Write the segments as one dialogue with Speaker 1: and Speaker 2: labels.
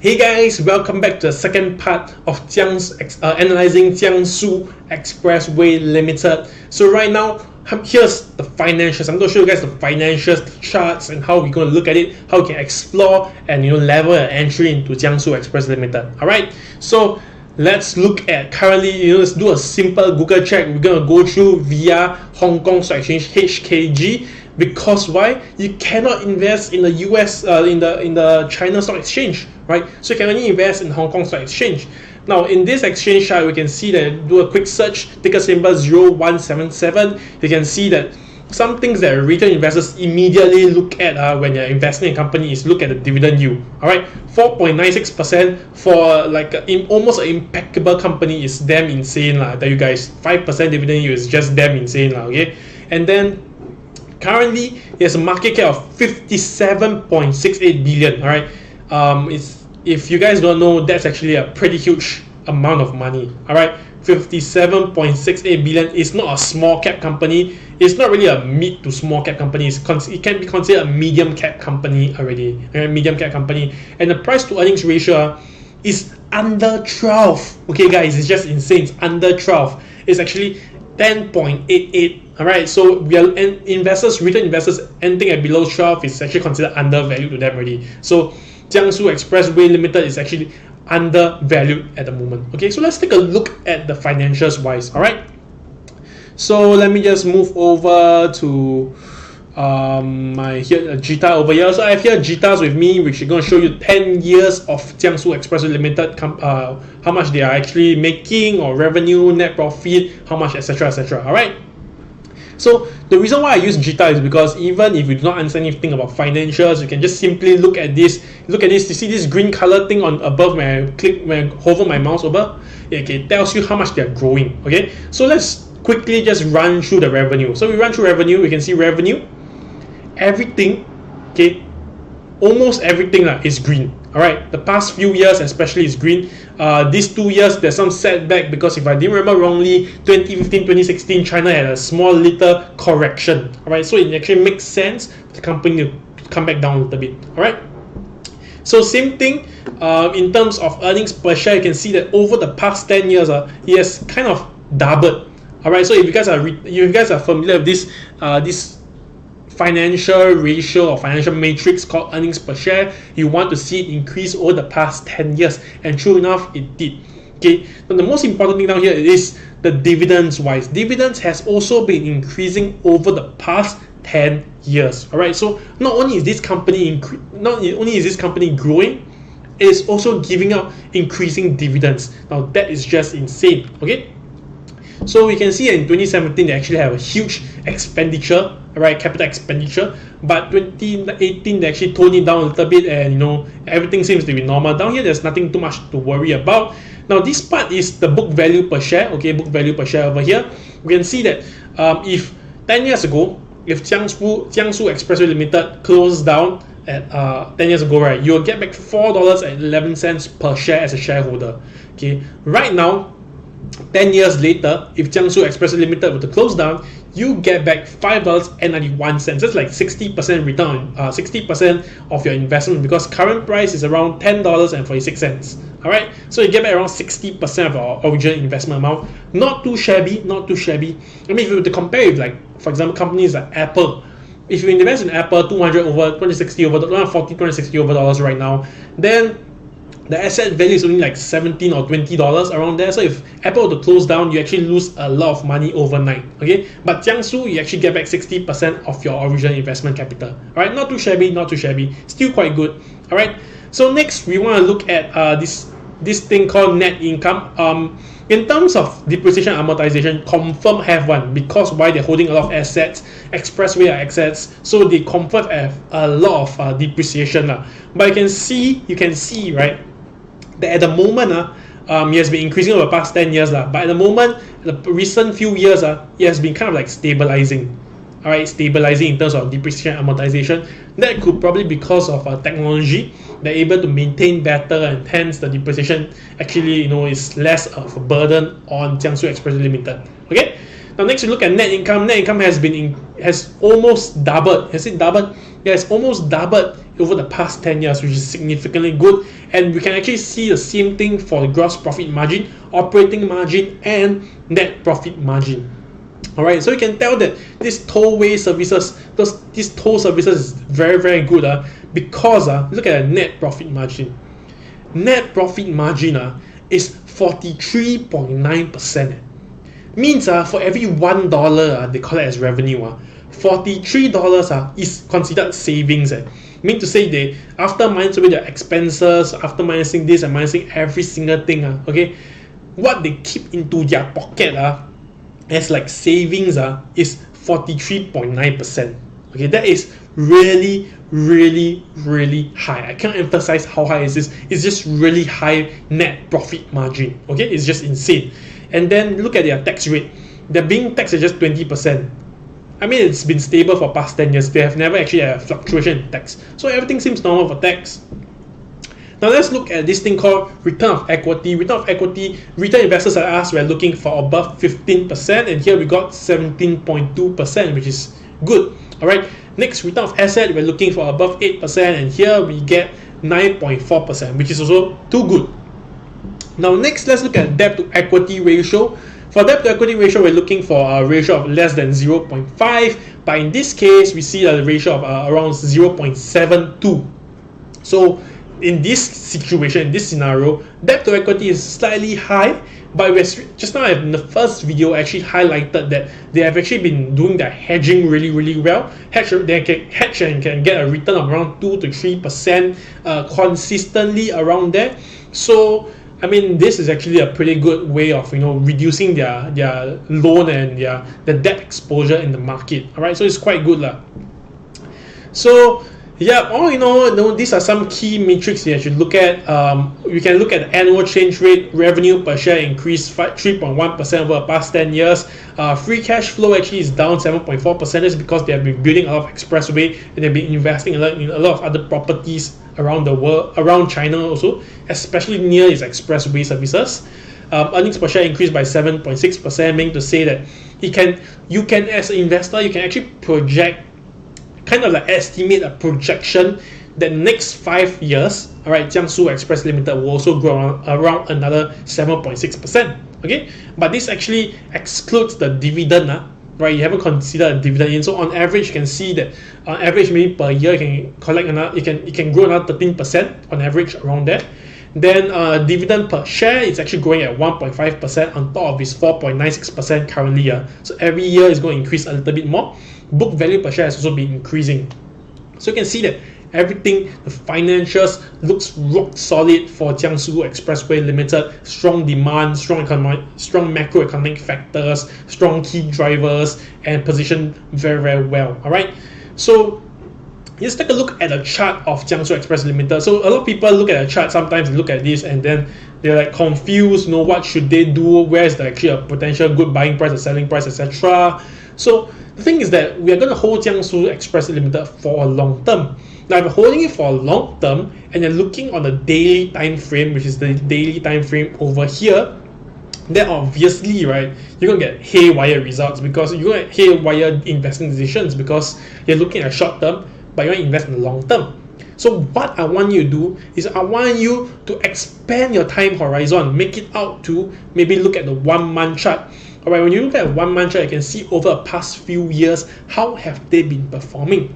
Speaker 1: Hey guys, welcome back to the second part of analyzing Jiangsu Expressway Limited. So right now, here's the financials. I'm going to show you guys the financials, the charts, and how we're going to look at it, how we can explore and level an entry into Jiangsu Express Limited. Alright, so let's look at currently, let's do a simple Google check. We're going to go through via Hong Kong Stock Exchange HKG. Because why? You cannot invest in the US, in the China Stock Exchange, right? So you can only invest in Hong Kong Stock Exchange. Now in this exchange chart, we can see that, do a quick search, ticker symbol 0177. You can see that some things that retail investors immediately look at when you're investing in a company is look at the dividend yield. All right, 4.96% for like almost an impeccable company is damn insane lah. I tell you guys, 5% dividend yield is just damn insane lah. Okay, and then currently, it has a market cap of 57.68 billion. All right, if you guys don't know, that's actually a pretty huge amount of money. All right, 57.68 billion is not a small cap company. It's not really a mid to small cap company. It can be considered a medium cap company already. Medium cap company, and the price to earnings ratio is under 12. Okay, guys, it's just insane. It's under 12. It's actually 10.88. Alright, so retail investors, anything at below 12 is actually considered undervalued to them already. So Jiangsu Expressway Limited is actually undervalued at the moment. Okay, so let's take a look at the financials wise. Alright, so let me just move over to my Jita over here. So I have here Jitas with me, which is going to show you 10 years of Jiangsu Expressway Limited, how much they are actually making, or revenue, net profit, how much, etc, etc. Alright, so the reason why I use Jita is because even if you do not understand anything about financials, you can just simply look at this. Look at this. You see this green color thing on above when I hover my mouse over? Okay, it tells you how much they are growing. Okay, so let's quickly just run through the revenue. So we run through revenue. We can see revenue. Everything, okay, almost everything is green. All right, the past few years especially is green. These 2 years there's some setback because if I didn't remember wrongly, 2015, 2016, China had a small little correction. All right, so it actually makes sense for the company to come back down a little bit. All right, so same thing in terms of earnings per share. You can see that over the past 10 years, it has kind of doubled. All right, so if you guys are familiar with this financial ratio or financial matrix called earnings per share, you want to see it increase over the past 10 years, and true enough, it did. Okay, now the most important thing down here is the dividends wise. Dividends has also been increasing over the past 10 years. All right, so not only is this company growing, it's also giving out increasing dividends. Now that is just insane. Okay, so we can see in 2017 they actually have a huge expenditure, right, capital expenditure, but 2018 they actually toned it down a little bit, and everything seems to be normal. Down here there's nothing too much to worry about. Now this part is the book value per share. Okay, book value per share over here. We can see that if 10 years ago, if Jiangsu Expressway Limited closed down at 10 years ago, right, you'll get back $4.11 per share as a shareholder. Okay, right now, 10 years later, if Jiangsu Expressway Limited were to close down, you get back $5.91. That's like 60% return, 60% of your investment, because current price is around $10.46. All right, so you get back around 60% of our original investment amount. Not too shabby, not too shabby. I mean, if you were to compare with, like, for example, companies like Apple, if you invest in Apple, 260 over dollars right now, then the asset value is only like $17 or $20 around there. So if Apple were to close down, you actually lose a lot of money overnight. Okay, but Jiangsu, you actually get back 60% of your original investment capital. All right, not too shabby, not too shabby, still quite good. All right, so next we want to look at this thing called net income. In terms of depreciation and amortization, confirm have one, because why? They're holding a lot of assets. Expressway are assets, so they confirm have a lot of depreciation. But you can see, right, that at the moment, it has been increasing over the past 10 years. But at the moment, the recent few years, it has been kind of like stabilizing. All right, stabilizing in terms of depreciation and amortization. That could probably be because of technology. They're able to maintain better, and hence the depreciation actually is less of a burden on Jiangsu Expressway Limited. Okay, now next we look at net income. Net income has almost doubled. Has it doubled? Yeah, it's almost doubled over the past 10 years, which is significantly good. And we can actually see the same thing for the gross profit margin, operating margin, and net profit margin. Alright, so you can tell that this tollway services, these toll services is very, very good because look at the net profit margin. Net profit margin is 43.9%. Means for every $1 they call it as revenue, $43 is considered savings. Mean to say they, after minusing their expenses, after minusing this and minusing every single thing, okay, what they keep into their pocket as like savings is 43.9%. Okay, that is really, really, really high. I can't emphasize how high is this. It's just really high net profit margin. Okay, it's just insane. And then look at their tax rate. They're being taxed at just 20%. I mean, it's been stable for past 10 years. They have never actually had a fluctuation in tax. So everything seems normal for tax. Now let's look at this thing called return of equity. Return of equity, retail investors like us, we're looking for above 15%, and here we got 17.2%, which is good. Alright, next, return of asset, we're looking for above 8%, and here we get 9.4%, which is also too good. Now next, let's look at debt to equity ratio. For debt to equity ratio, we're looking for a ratio of less than 0.5, but in this case, we see a ratio of around 0.72. So in this situation, in this scenario, debt to equity is slightly high, but just now in the first video, I actually highlighted that they have actually been doing their hedging really, really well. They can hedge and can get a return of around 2 to 3% consistently around there. So I mean, this is actually a pretty good way of reducing their loan and the debt exposure in the market. All right, so it's quite good lah. So yeah, all in all, these are some key metrics you should look at. We can look at the annual change rate, revenue per share increased 3.1% over the past 10 years. Free cash flow actually is down 7.4%. That's because they have been building a lot of expressway and they've been investing in a lot of other properties around the world, around China also, especially near its expressway services. Earnings per share increased by 7.6%, meaning to say that you can as an investor, you can actually project, kind of like estimate a projection that next 5 years, all right, Jiangsu Express Limited will also grow around another 7.6%. Okay, but this actually excludes the dividend, right? You haven't considered a dividend in. So on average, you can see that on average, maybe per year, you can collect another, you can grow another 13% on average around there. Then dividend per share is actually growing at 1.5% on top of its 4.96% currently. So every year is going to increase a little bit more. Book value per share has also been increasing. So you can see that everything, the financials looks rock solid for Jiangsu Expressway Limited. Strong demand, strong macroeconomic factors, strong key drivers, and positioned very, very well. All right. So let's take a look at a chart of Jiangsu Express Limited. So a lot of people look at a chart, sometimes they look at this and then they're like confused, what should they do, where's the actually a potential good buying price or selling price, etc. So the thing is that we are going to hold Jiangsu Express Limited for a long term. Now if you're holding it for a long term and you're looking on the daily time frame, which is the daily time frame over here, then obviously, right, you're going to get haywire results because you're going to get haywire investing decisions because you're looking at short term, but you want to invest in the long term. So what I want you to do is I want you to expand your time horizon, make it out to maybe look at the 1 month chart. Alright, when you look at a 1 month chart, you can see over the past few years, how have they been performing?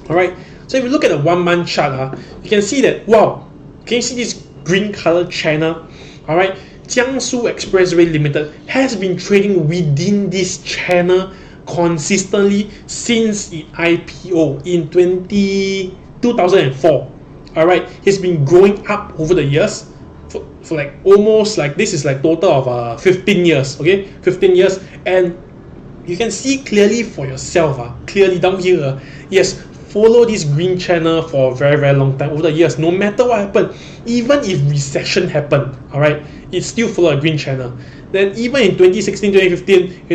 Speaker 1: Alright, so if you look at a 1 month chart, you can see that, wow, can you see this green color channel? Alright, Jiangsu Expressway Limited has been trading within this channel consistently since its IPO in 2004. Alright, it's been growing up over the years for like almost like this is like total of 15 years. Okay, 15 years, and you can see clearly for yourself, clearly down here, yes, follow this green channel for a very, very long time over the years. No matter what happened, even if recession happened, all right, it still follow a green channel. Then even in 2016, 2015,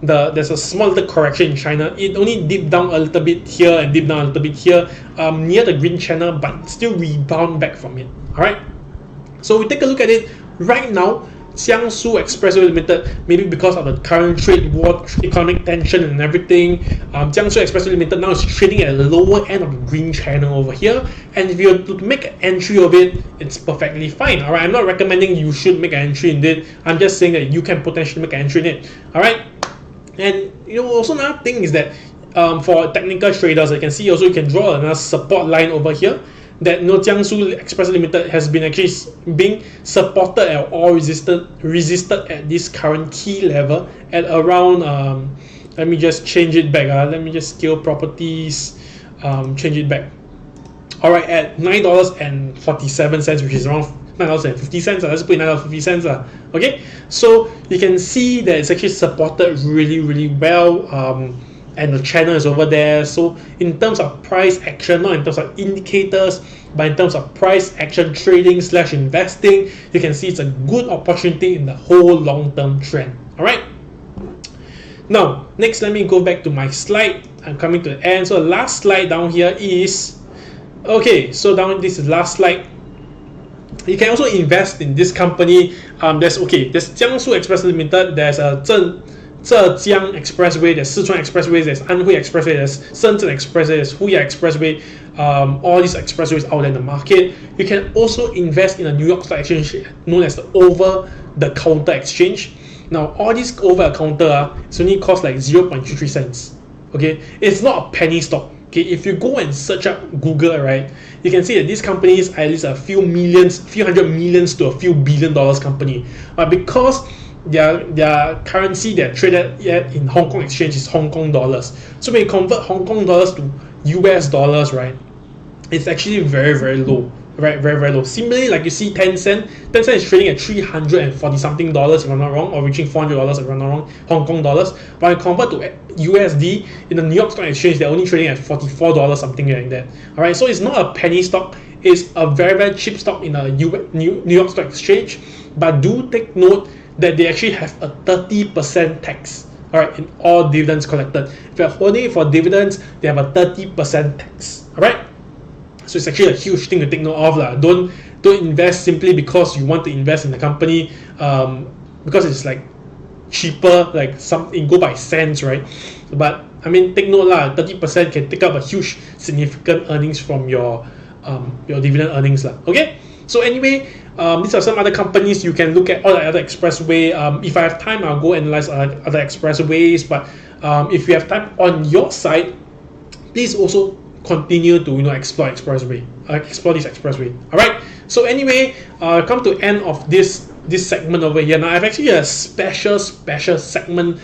Speaker 1: there's a small little correction in China. It only dipped down a little bit here and dipped down a little bit here, near the green channel, but still rebound back from it. All right. So we take a look at it right now. Jiangsu Expressway Limited, maybe because of the current trade war, economic tension and everything, Jiangsu Expressway Limited now is trading at the lower end of the green channel over here. And if you're to make an entry of it, it's perfectly fine. All right, I'm not recommending you should make an entry in it. I'm just saying that you can potentially make an entry in it. All right, and also another thing is that for technical traders, you can see also you can draw another support line over here. That Jiangsu Express Limited has been actually being supported or resisted at this current key level at around let me just change it back. Let me just scale properties, change it back. Alright, at $9.47, which is around $9.50. Let's put $9.50. Okay, so you can see that it's actually supported really well. And the channel is over there. So in terms of price action, not in terms of indicators, but in terms of price action trading / investing, you can see it's a good opportunity in the whole long-term trend. All right. Now, next, let me go back to my slide. I'm coming to the end. So the last slide down here is, okay, so this is the last slide. You can also invest in this company. There's Jiangsu Express Limited, there's a Zhejiang Expressway, there's Sichuan Expressway, there's Anhui Expressway, there's Shenzhen Expressway, there's Huya Expressway, all these expressways out there in the market. You can also invest in a New York Stock Exchange known as the over-the-counter exchange. Now, all these over-the-counter, it's only cost like 0.33 cents. Okay, it's not a penny stock. Okay, if you go and search up Google, right, you can see that these companies are at least a few hundred millions to a few $1 billion company. But because their currency they're traded in Hong Kong exchange is Hong Kong dollars. So when you convert Hong Kong dollars to US dollars, right, it's actually very low, right? Very low. Similarly, like you see Tencent is trading at $340 something if I'm not wrong, or reaching $400 if I'm not wrong, Hong Kong dollars. But when you convert to USD in the New York Stock Exchange, they're only trading at $44 something like that. All right, so it's not a penny stock. It's a very cheap stock in the New York Stock Exchange. But do take note that they actually have a 30% tax, all right, in all dividends collected. If you're holding it for dividends, they have a 30% tax, all right. So it's actually a huge thing to take note of, lah. Don't invest simply because you want to invest in the company, because it's like cheaper, like something go by cents, right? But I mean, take note, lah. 30% can take up a huge, significant earnings from your dividend earnings, lah. Okay. So anyway, these are some other companies you can look at. All the other expressway. If I have time, I'll go analyze other expressways. But if you have time on your side, please also continue to explore expressway. Explore this expressway. All right. So anyway, come to end of this segment over here. Now I've actually a special segment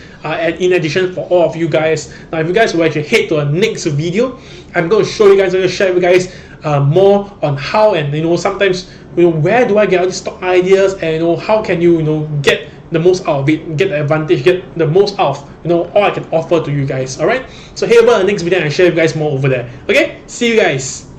Speaker 1: in addition for all of you guys. Now if you guys will actually head to the next video, I'm going to show you guys, I'm going to share with you guys more on how, and sometimes where do I get all these stock ideas, and how can you get the most out of it, get the advantage, get the most out of all I can offer to you guys. All right, so head over to the next video and I'll share with you guys more over there. Okay, see you guys.